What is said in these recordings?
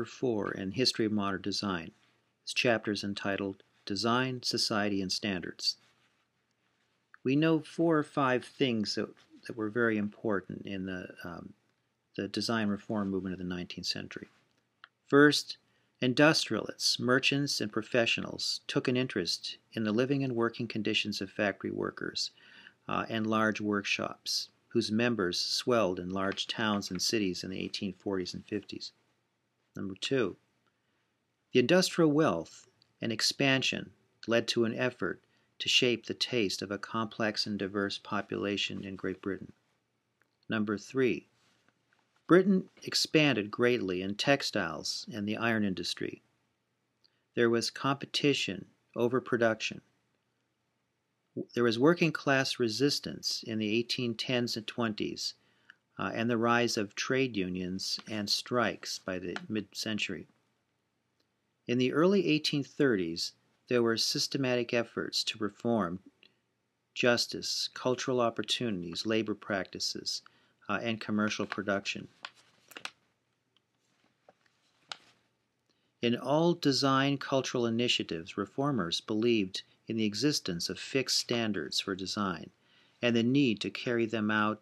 Chapter 4 in History of Modern Design. This chapter is entitled Design, Society, and Standards. We know 4 or 5 things that were very important in the design reform movement of the 19th century. First, industrialists, merchants, and professionals took an interest in the living and working conditions of factory workers and large workshops, whose members swelled in large towns and cities in the 1840s and 50s. Number 2, the industrial wealth and expansion led to an effort to shape the taste of a complex and diverse population in Great Britain. Number 3, Britain expanded greatly in textiles and the iron industry. There was competition, overproduction. There was working class resistance in the 1810s and 20s, and the rise of trade unions and strikes by the mid-century. In the early 1830s, there were systematic efforts to reform justice, cultural opportunities, labor practices, and commercial production. In all design cultural initiatives, reformers believed in the existence of fixed standards for design and the need to carry them out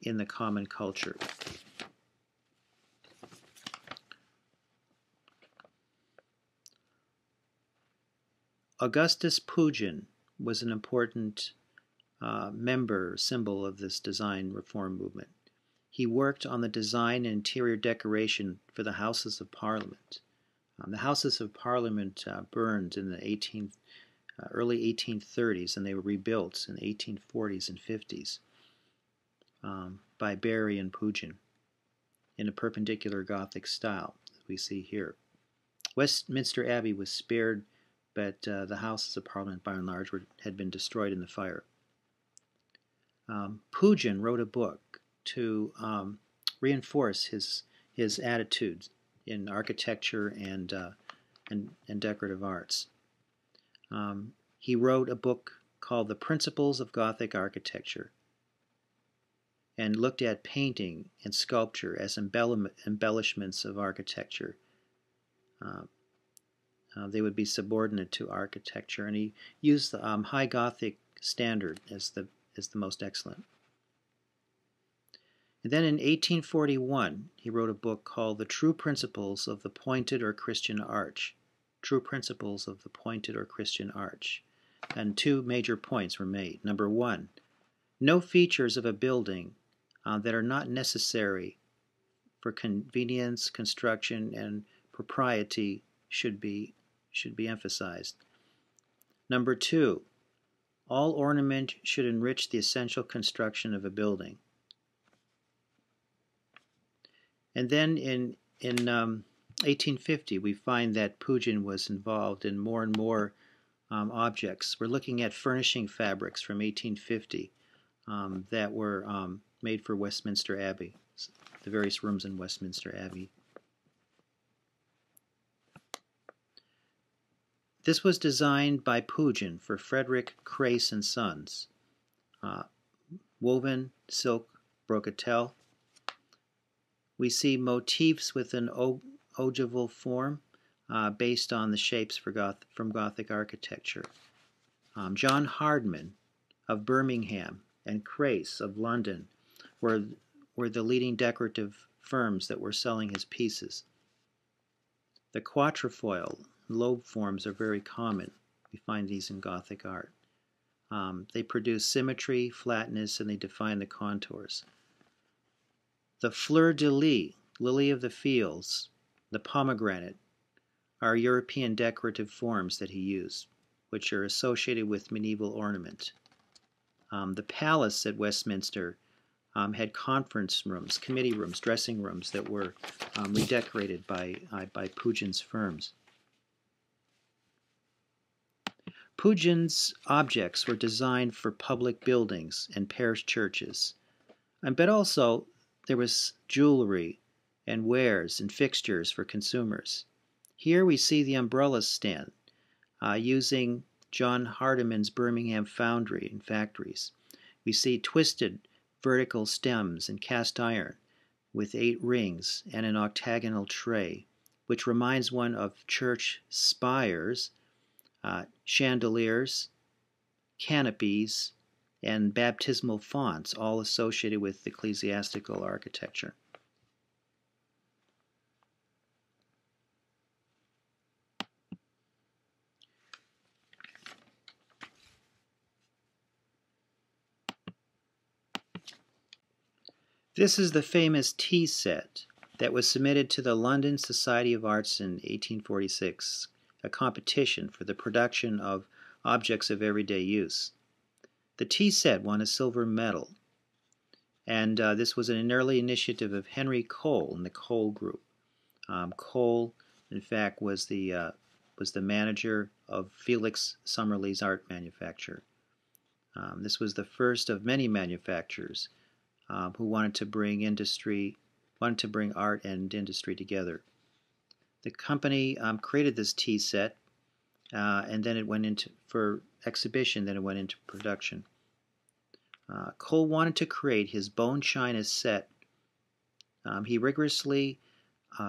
in the common culture. Augustus Pugin was an important symbol of this design reform movement. He worked on the design and interior decoration for the Houses of Parliament. The Houses of Parliament burned in the early 1830s, and they were rebuilt in the 1840s and 50s by Barry and Pugin in a perpendicular Gothic style, as we see here. Westminster Abbey was spared, but the Houses of Parliament, by and large, had been destroyed in the fire. Pugin wrote a book to reinforce his attitudes in architecture and decorative arts. He wrote a book called The Principles of Gothic Architecture and looked at painting and sculpture as embellishments of architecture. They would be subordinate to architecture, and he used the High Gothic standard as the most excellent. And then in 1841, he wrote a book called The True Principles of the Pointed or Christian Arch. True Principles of the Pointed or Christian Arch. And 2 major points were made. Number 1, no features of a building that are not necessary for convenience, construction, and propriety should be emphasized. Number 2, all ornament should enrich the essential construction of a building. And then in 1850, we find that Pugin was involved in more and more objects. We're looking at furnishing fabrics from 1850 that were made for Westminster Abbey, the various rooms in Westminster Abbey. This was designed by Pugin for Frederick Crace and Sons. Woven silk brocatelle. We see motifs with an ogival form based on the shapes from Gothic architecture. John Hardman of Birmingham and Crace of London were the leading decorative firms that were selling his pieces. The quatrefoil lobe forms are very common. We find these in Gothic art. They produce symmetry, flatness, and they define the contours. The fleur-de-lis, lily of the fields, the pomegranate, are European decorative forms that he used, which are associated with medieval ornament. The palace at Westminster had conference rooms, committee rooms, dressing rooms that were redecorated by Pugin's firms. Pugin's objects were designed for public buildings and parish churches, but also there was jewelry and wares and fixtures for consumers. Here we see the umbrella stand using John Hardiman's Birmingham foundry and factories. We see twisted vertical stems in cast iron with 8 rings and an octagonal tray which reminds one of church spires, chandeliers, canopies, and baptismal fonts, all associated with ecclesiastical architecture. This is the famous tea set that was submitted to the London Society of Arts in 1846, a competition for the production of objects of everyday use. The tea set won a silver medal, and this was an early initiative of Henry Cole and the Cole Group. Cole, in fact, was the manager of Felix Summerlee's art manufacture. This was the first of many manufacturers who wanted to bring art and industry together. The company created this tea set, and then it went into for exhibition. Then it went into production. Cole wanted to create his bone china set. He rigorously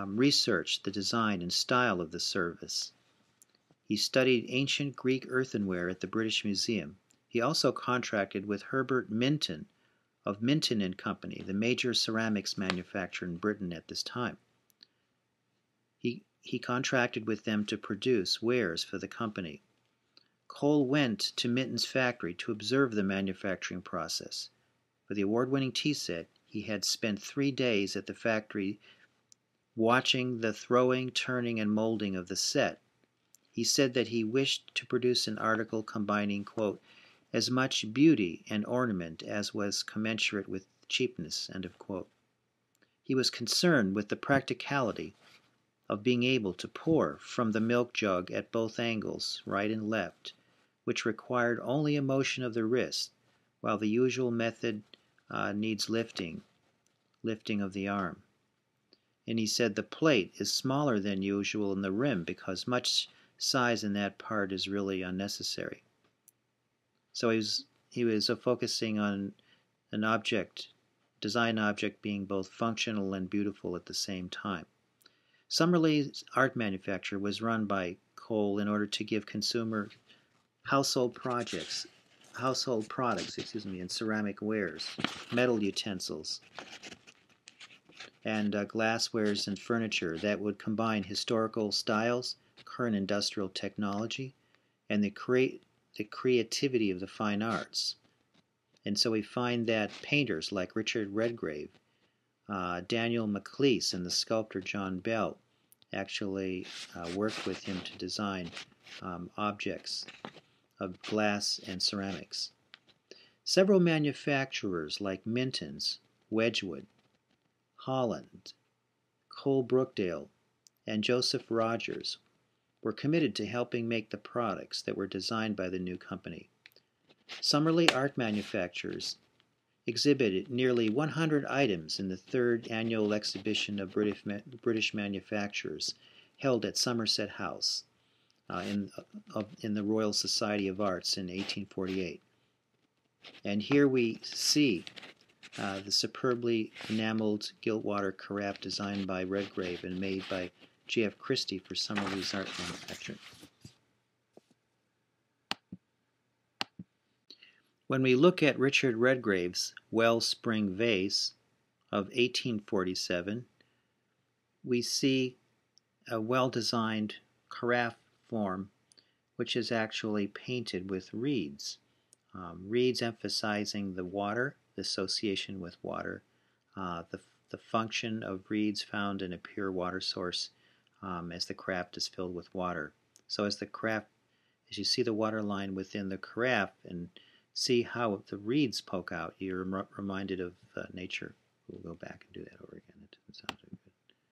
researched the design and style of the service. He studied ancient Greek earthenware at the British Museum. He also contracted with Herbert Minton of Minton and Company, the major ceramics manufacturer in Britain at this time. He contracted with them to produce wares for the company. Cole went to Minton's factory to observe the manufacturing process. For the award-winning tea set, he had spent 3 days at the factory watching the throwing, turning, and molding of the set. He said that he wished to produce an article combining, quote, as much beauty and ornament as was commensurate with cheapness, end of quote. He was concerned with the practicality of being able to pour from the milk jug at both angles, right and left, which required only a motion of the wrist, while the usual method needs lifting of the arm. And he said the plate is smaller than usual in the rim because much size in that part is really unnecessary. So he was focusing on an design object being both functional and beautiful at the same time. Summerlee's art manufacture was run by Cole in order to give consumer household products, and ceramic wares, metal utensils, and glasswares and furniture that would combine historical styles, current industrial technology, and the creativity of the fine arts. And so we find that painters like Richard Redgrave, Daniel Maclise, and the sculptor John Bell actually worked with him to design objects of glass and ceramics. Several manufacturers like Minton's, Wedgwood, Holland, Cole Brookdale, and Joseph Rogers were committed to helping make the products that were designed by the new company. Summerlee Art Manufacturers exhibited nearly 100 items in the 3rd annual exhibition of British manufacturers held at Somerset House in the Royal Society of Arts in 1848. And here we see the superbly enameled gilt-water carafe designed by Redgrave and made by J.F. Christie for Summerlee's art manufacture. When we look at Richard Redgrave's Wellspring vase of 1847, we see a well-designed carafe form which is actually painted with reeds. Reeds emphasizing the water, the association with water, the function of reeds found in a pure water source as the carafe is filled with water. So as you see the water line within the carafe and see how the reeds poke out, you're reminded of nature. We'll go back and do that over again.